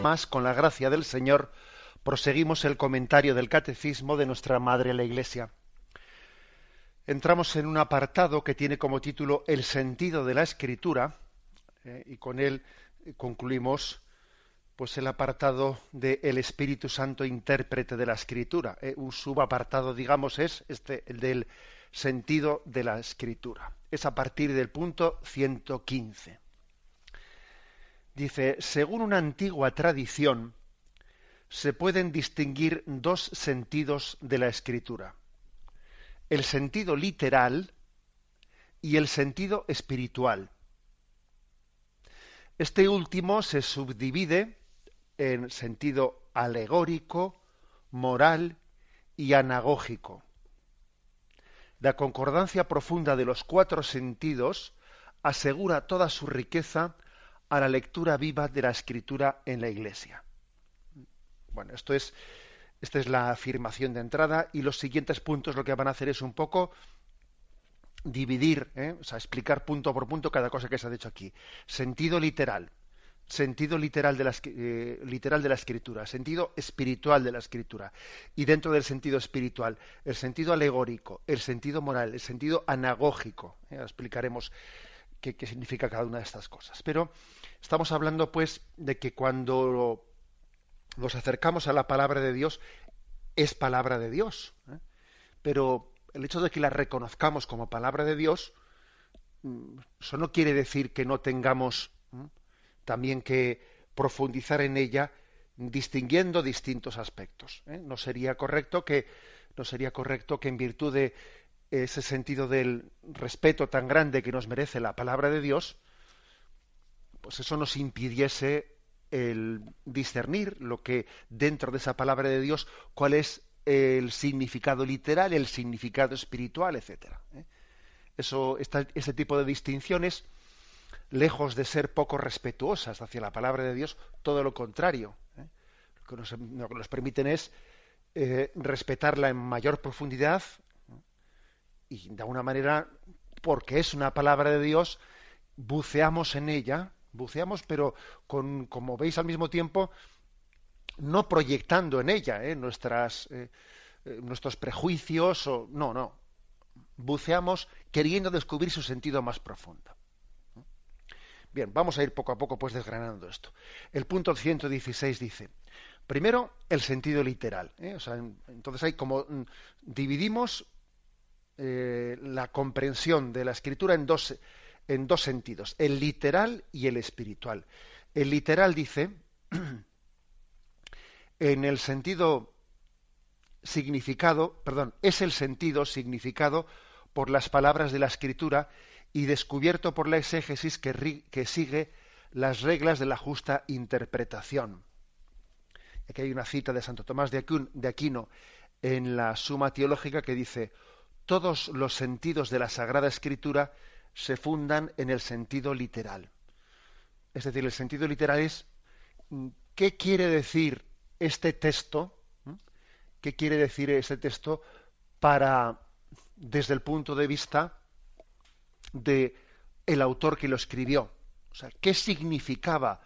Más, con la gracia del Señor, proseguimos el comentario del Catecismo de nuestra Madre la Iglesia. Entramos en un apartado que tiene como título El sentido de la Escritura, y con él concluimos pues el apartado de el Espíritu Santo intérprete de la Escritura. Un subapartado, digamos, es el del sentido de la Escritura. Es a partir del punto 115. Dice, según una antigua tradición, se pueden distinguir dos sentidos de la Escritura: el sentido literal y el sentido espiritual. Este último se subdivide en sentido alegórico, moral y anagógico. La concordancia profunda de los cuatro sentidos asegura toda su riqueza a la lectura viva de la Escritura en la Iglesia. Bueno, esta es la afirmación de entrada, y los siguientes puntos lo que van a hacer es un poco dividir, o sea, explicar punto por punto cada cosa que se ha dicho aquí. Sentido literal de la Escritura, sentido espiritual de la Escritura, y dentro del sentido espiritual, el sentido alegórico, el sentido moral, el sentido anagógico. Explicaremos qué significa cada una de estas cosas. Pero estamos hablando, pues, de que cuando nos acercamos a la palabra de Dios, es palabra de Dios, pero el hecho de que la reconozcamos como palabra de Dios, eso no quiere decir que no tengamos también que profundizar en ella distinguiendo distintos aspectos. No sería correcto que en virtud de ese sentido del respeto tan grande que nos merece la palabra de Dios, pues eso nos impidiese el discernir lo que dentro de esa palabra de Dios, cuál es el significado literal, el significado espiritual, etcétera. Ese tipo de distinciones, lejos de ser poco respetuosas hacia la palabra de Dios, todo lo contrario. Lo que nos permiten es respetarla en mayor profundidad, y de alguna manera, porque es una palabra de Dios, buceamos en ella, pero como veis al mismo tiempo, no proyectando en ella nuestros prejuicios, no. Buceamos queriendo descubrir su sentido más profundo. Bien, vamos a ir poco a poco pues desgranando esto. El punto 116 dice, primero, el sentido literal. O sea, entonces hay como dividimos la comprensión de la Escritura en dos sentidos, el literal y el espiritual. El literal dice, en el sentido significado, es el sentido significado por las palabras de la Escritura y descubierto por la exégesis que sigue las reglas de la justa interpretación. Aquí hay una cita de Santo Tomás de Aquino en la Suma Teológica que dice: todos los sentidos de la Sagrada Escritura se fundan en el sentido literal. Es decir, el sentido literal es ¿qué quiere decir este texto? ¿Qué quiere decir este texto desde el punto de vista de el autor que lo escribió? O sea, ¿qué significaba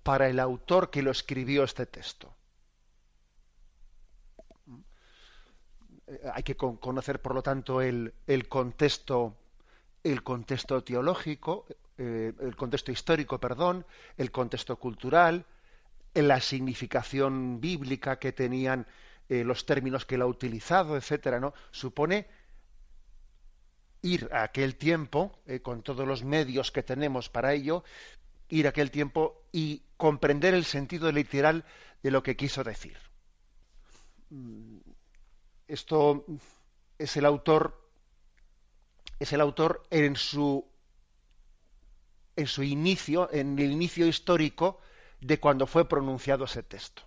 para el autor que lo escribió este texto? Hay que conocer, por lo tanto, el contexto teológico, el contexto histórico, el contexto cultural, la significación bíblica que tenían los términos que él ha utilizado, etcétera, ¿no? Supone ir a aquel tiempo, con todos los medios que tenemos para ello, ir a aquel tiempo y comprender el sentido literal de lo que quiso decir. Esto es el autor en el inicio histórico de cuando fue pronunciado ese texto.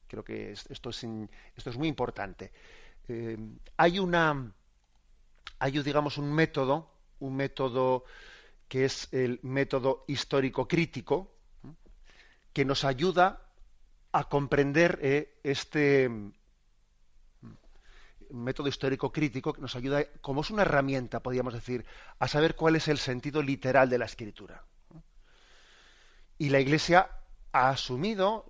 Creo que esto es muy importante. Hay digamos un método que es el método histórico crítico, que nos ayuda a comprender este método histórico crítico, que nos ayuda, como es una herramienta, podríamos decir, a saber cuál es el sentido literal de la Escritura. Y la Iglesia ha asumido,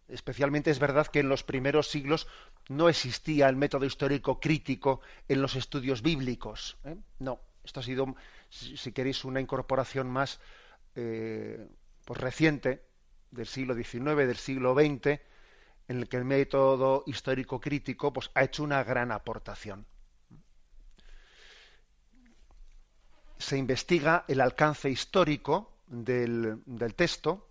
especialmente es verdad que en los primeros siglos no existía el método histórico crítico en los estudios bíblicos. No, esto ha sido, si queréis, una incorporación más pues reciente, del siglo XIX, del siglo XX, en el que el método histórico crítico pues, ha hecho una gran aportación. Se investiga el alcance histórico del texto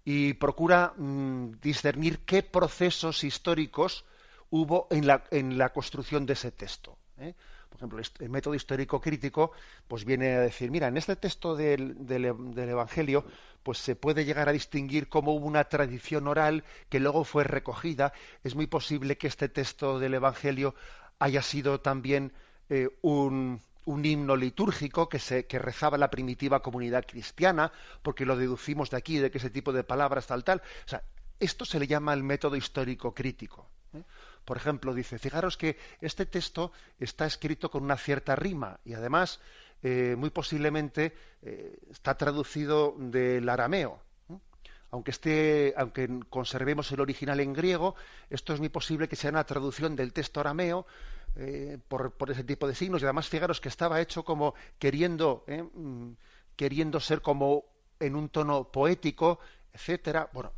y procura discernir qué procesos históricos hubo en la construcción de ese texto. Por ejemplo, el método histórico crítico pues viene a decir, mira, en este texto del Evangelio pues se puede llegar a distinguir cómo hubo una tradición oral que luego fue recogida. Es muy posible que este texto del Evangelio haya sido también un himno litúrgico que rezaba la primitiva comunidad cristiana, porque lo deducimos de aquí, de que ese tipo de palabras tal. O sea, esto se le llama el método histórico crítico. Por ejemplo, dice, fijaros que este texto está escrito con una cierta rima y además muy posiblemente está traducido del arameo. Aunque conservemos el original en griego, esto es muy posible que sea una traducción del texto arameo por ese tipo de signos. Y además, fijaros que estaba hecho como queriendo ser como en un tono poético, etcétera. Bueno,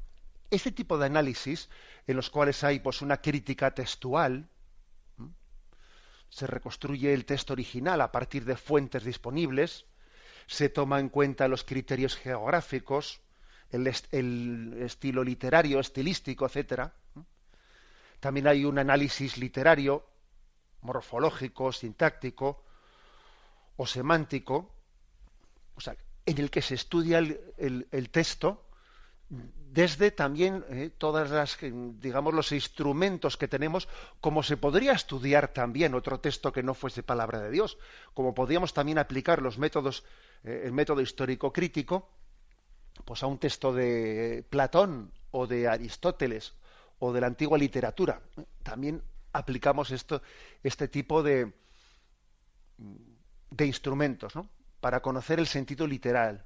este tipo de análisis, en los cuales hay pues una crítica textual, se reconstruye el texto original a partir de fuentes disponibles, se toma en cuenta los criterios geográficos, el estilo literario, estilístico, etcétera. También hay un análisis literario, morfológico, sintáctico o semántico, o sea, en el que se estudia el texto desde también todas las, digamos, los instrumentos que tenemos, como se podría estudiar también otro texto que no fuese palabra de Dios, como podríamos también aplicar los métodos, el método histórico crítico, pues a un texto de Platón o de Aristóteles o de la antigua literatura. También aplicamos este tipo de instrumentos, ¿no? Para conocer el sentido literal.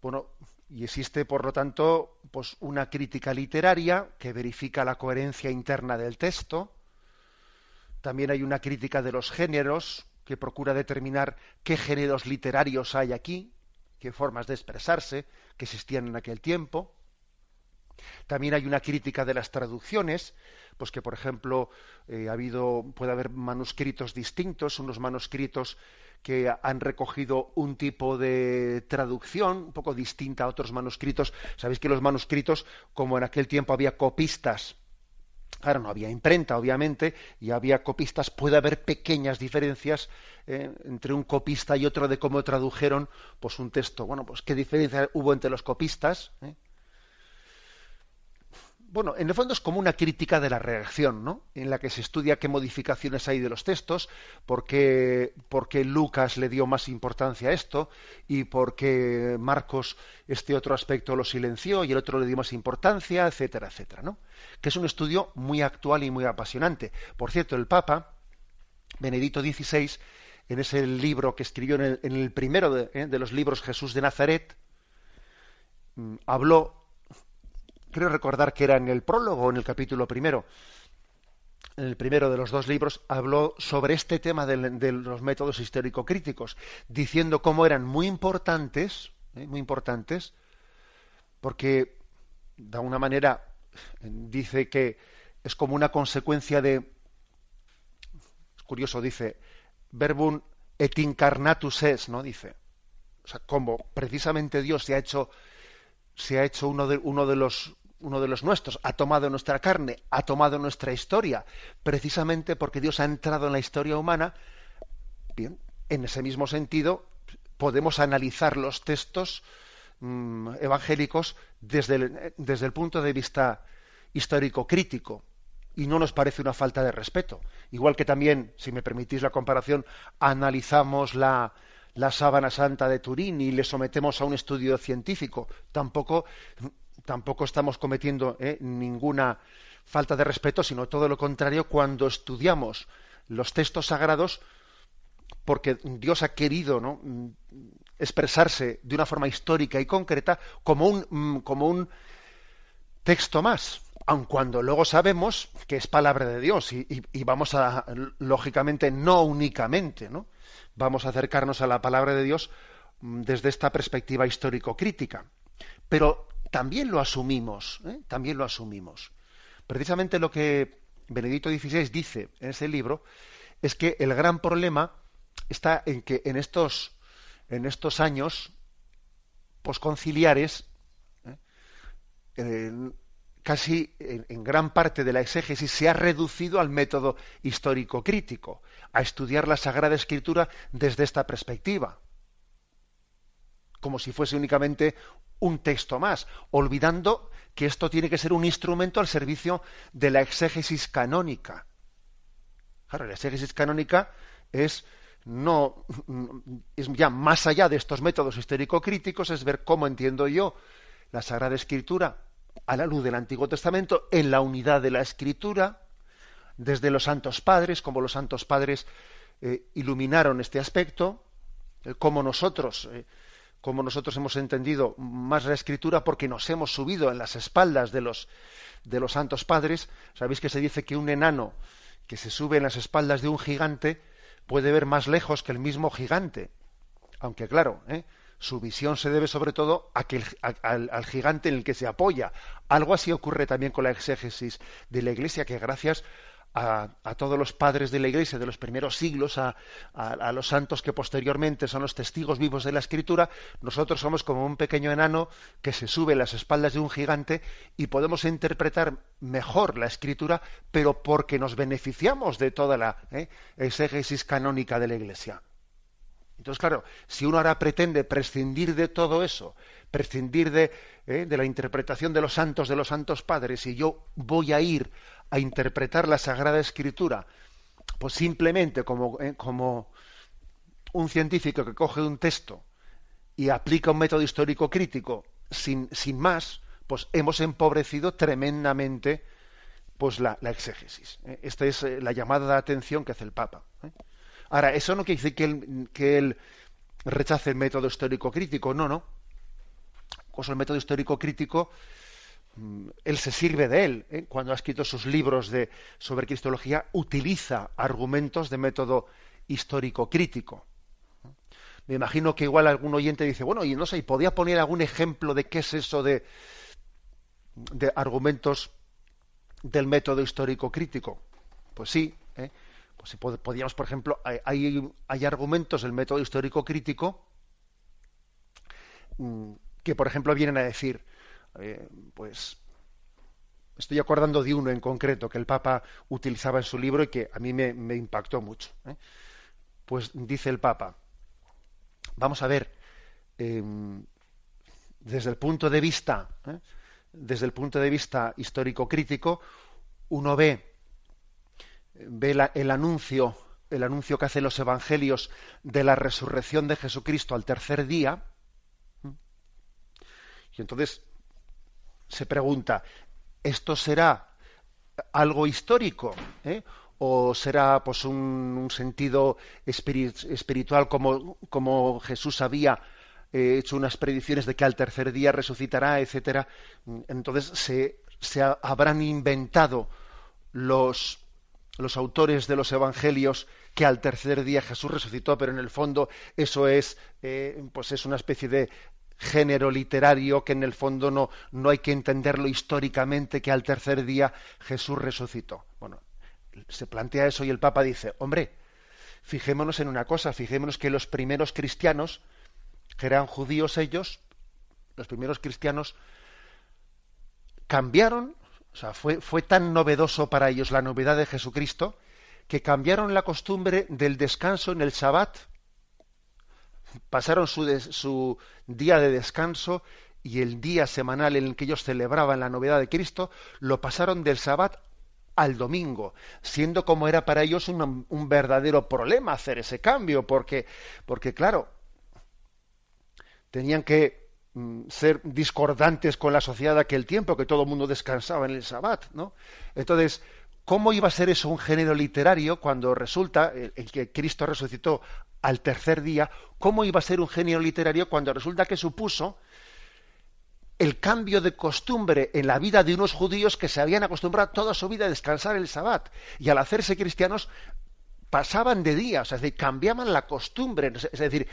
Bueno, y existe, por lo tanto, pues una crítica literaria que verifica la coherencia interna del texto. También hay una crítica de los géneros que procura determinar qué géneros literarios hay aquí, qué formas de expresarse que existían en aquel tiempo. También hay una crítica de las traducciones, pues que, por ejemplo, puede haber manuscritos distintos, unos manuscritos que han recogido un tipo de traducción un poco distinta a otros manuscritos. Sabéis que los manuscritos, como en aquel tiempo había copistas, claro, no había imprenta, obviamente, y había copistas, puede haber pequeñas diferencias entre un copista y otro de cómo tradujeron pues un texto. Bueno, pues qué diferencia hubo entre los copistas. Bueno, en el fondo es como una crítica de la redacción, ¿no? En la que se estudia qué modificaciones hay de los textos, por qué Lucas le dio más importancia a esto y por qué Marcos este otro aspecto lo silenció y el otro le dio más importancia, etcétera, etcétera, ¿no? Que es un estudio muy actual y muy apasionante. Por cierto, el Papa Benedicto XVI, en ese libro que escribió en el primero de los libros, Jesús de Nazaret, habló. Creo recordar que era en el prólogo o en el capítulo primero. En el primero de los dos libros habló sobre este tema de los métodos histórico-críticos, diciendo cómo eran muy importantes, porque de alguna manera dice que es como una consecuencia de, es curioso, dice, verbum et incarnatus es, ¿no? Dice, o sea, como precisamente Dios se ha hecho uno de los nuestros, ha tomado nuestra carne, ha tomado nuestra historia, precisamente porque Dios ha entrado en la historia humana. Bien, en ese mismo sentido, podemos analizar los textos evangélicos desde el punto de vista histórico-crítico, y no nos parece una falta de respeto. Igual que también, si me permitís la comparación, analizamos la sábana santa de Turín y le sometemos a un estudio científico. Tampoco estamos cometiendo ninguna falta de respeto, sino todo lo contrario cuando estudiamos los textos sagrados, porque Dios ha querido, ¿no?, expresarse de una forma histórica y concreta como un texto más, aun cuando luego sabemos que es palabra de Dios y vamos a, lógicamente, no únicamente, ¿no? Vamos a acercarnos a la palabra de Dios desde esta perspectiva histórico-crítica. Pero también lo asumimos, ¿eh? También lo asumimos. Precisamente lo que Benedicto XVI dice en ese libro es que el gran problema está en que en estos años posconciliares, casi en gran parte de la exégesis se ha reducido al método histórico-crítico, a estudiar la Sagrada Escritura desde esta perspectiva, como si fuese únicamente un texto más, olvidando que esto tiene que ser un instrumento al servicio de la exégesis canónica. Claro, la exégesis canónica es ya más allá de estos métodos histórico-críticos, es ver cómo entiendo yo la Sagrada Escritura a la luz del Antiguo Testamento, en la unidad de la Escritura, desde los Santos Padres, como los Santos Padres iluminaron este aspecto, cómo nosotros hemos entendido más la Escritura porque nos hemos subido en las espaldas de los Santos Padres. Sabéis que se dice que un enano que se sube en las espaldas de un gigante puede ver más lejos que el mismo gigante, aunque claro, su visión se debe sobre todo al gigante en el que se apoya. Algo así ocurre también con la exégesis de la Iglesia, que gracias a todos los padres de la Iglesia de los primeros siglos, a los santos que posteriormente son los testigos vivos de la Escritura, nosotros somos como un pequeño enano que se sube en las espaldas de un gigante y podemos interpretar mejor la Escritura, pero porque nos beneficiamos de toda la exégesis canónica de la Iglesia. Entonces, claro, si uno ahora pretende prescindir de todo eso, prescindir de la interpretación de los santos padres, y yo voy a ir a interpretar la Sagrada Escritura, pues simplemente como un científico que coge un texto y aplica un método histórico crítico sin más, pues hemos empobrecido tremendamente pues la exégesis. Esta es la llamada de atención que hace el Papa. Ahora, eso no quiere decir que él rechace el método histórico crítico, no. Pues el método histórico crítico, él se sirve de él. Cuando ha escrito sus libros sobre cristología, utiliza argumentos de método histórico crítico. Me imagino que igual algún oyente dice, bueno, y no sé, ¿podría poner algún ejemplo de qué es eso de argumentos del método histórico crítico? Pues sí, pues si podríamos, por ejemplo, hay argumentos del método histórico crítico que, por ejemplo, vienen a decir, pues estoy acordando de uno en concreto que el Papa utilizaba en su libro y que a mí me impactó mucho. Pues dice el Papa, vamos a ver, desde el punto de vista histórico crítico, uno ve el anuncio que hacen los evangelios de la resurrección de Jesucristo al tercer día, y entonces se pregunta, ¿esto será algo histórico? ¿O será pues un sentido espiritual como Jesús había hecho unas predicciones de que al tercer día resucitará, etcétera? Entonces se habrán inventado los autores de los evangelios que al tercer día Jesús resucitó, pero en el fondo eso es pues es una especie de género literario que en el fondo no hay que entenderlo históricamente, que al tercer día Jesús resucitó. Bueno, se plantea eso y el Papa dice, hombre, fijémonos en una cosa, fijémonos que los primeros cristianos, que eran judíos ellos, los primeros cristianos cambiaron, o sea, fue tan novedoso para ellos la novedad de Jesucristo, que cambiaron la costumbre del descanso en el Sabbat, pasaron su día de descanso y el día semanal en el que ellos celebraban la novedad de Cristo, lo pasaron del Sabbat al domingo, siendo como era para ellos un verdadero problema hacer ese cambio, porque claro, tenían que ser discordantes con la sociedad de aquel tiempo, que todo el mundo descansaba en el Sabbat, ¿no? Entonces, ¿Cómo iba a ser eso un género literario cuando resulta el que Cristo resucitó al tercer día? ¿Cómo iba a ser un género literario cuando resulta que supuso el cambio de costumbre en la vida de unos judíos que se habían acostumbrado toda su vida a descansar el Sabbat, y al hacerse cristianos pasaban de día, o sea, es decir, cambiaban la costumbre, es decir,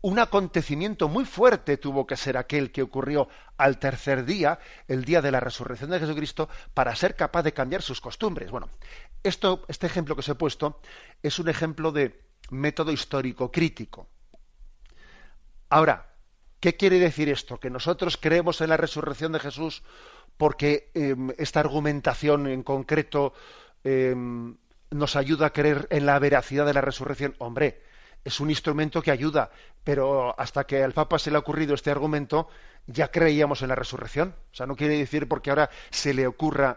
un acontecimiento muy fuerte tuvo que ser aquel que ocurrió al tercer día, el día de la resurrección de Jesucristo, para ser capaz de cambiar sus costumbres. Bueno, este ejemplo que os he puesto es un ejemplo de método histórico crítico. Ahora, ¿qué quiere decir esto? ¿Que nosotros creemos en la resurrección de Jesús porque esta argumentación en concreto nos ayuda a creer en la veracidad de la resurrección? Hombre, es un instrumento que ayuda, pero hasta que al Papa se le ha ocurrido este argumento, ya creíamos en la resurrección. O sea, no quiere decir porque ahora se le ocurra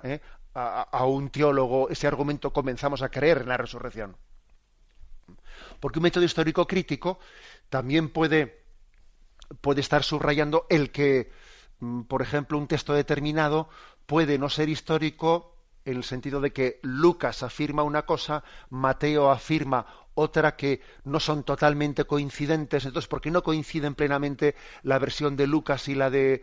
a un teólogo ese argumento, comenzamos a creer en la resurrección. Porque un método histórico crítico también puede estar subrayando el que, por ejemplo, un texto determinado puede no ser histórico en el sentido de que Lucas afirma una cosa, Mateo afirma otra, que no son totalmente coincidentes. Entonces, ¿por qué no coinciden plenamente la versión de Lucas y la de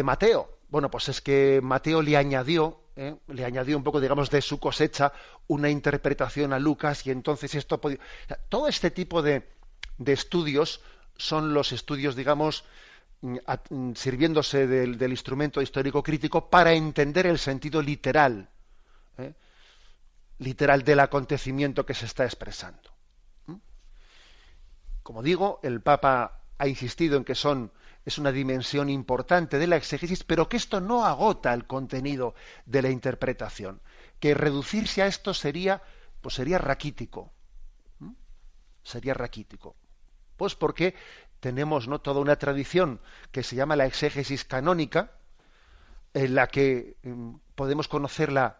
Mateo? Bueno, pues es que Mateo le añadió un poco, digamos, de su cosecha, una interpretación a Lucas, y entonces esto todo este tipo de estudios son los estudios, digamos, sirviéndose del instrumento histórico crítico para entender el sentido literal del acontecimiento que se está expresando. Como digo, el Papa ha insistido en que es una dimensión importante de la exégesis, pero que esto no agota el contenido de la interpretación, que reducirse a esto sería raquítico. Sería raquítico. Pues porque tenemos, ¿no?, toda una tradición que se llama la exégesis canónica, en la que podemos conocer la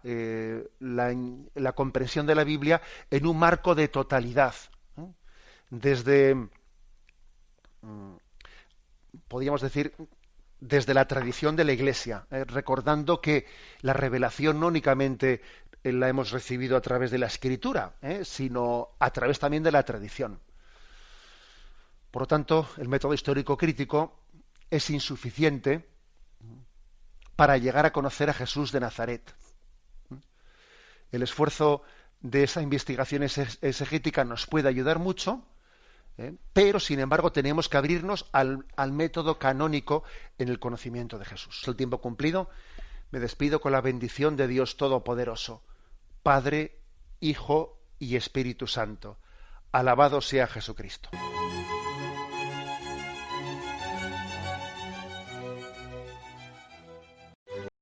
comprensión de la Biblia en un marco de totalidad, desde, podríamos decir, desde la tradición de la Iglesia, recordando que la revelación no únicamente la hemos recibido a través de la Escritura, sino a través también de la tradición. Por lo tanto, el método histórico crítico es insuficiente para llegar a conocer a Jesús de Nazaret. El esfuerzo de esa investigación exegética nos puede ayudar mucho, pero sin embargo tenemos que abrirnos al método canónico en el conocimiento de Jesús. El tiempo cumplido, me despido con la bendición de Dios Todopoderoso, Padre, Hijo y Espíritu Santo. Alabado sea Jesucristo.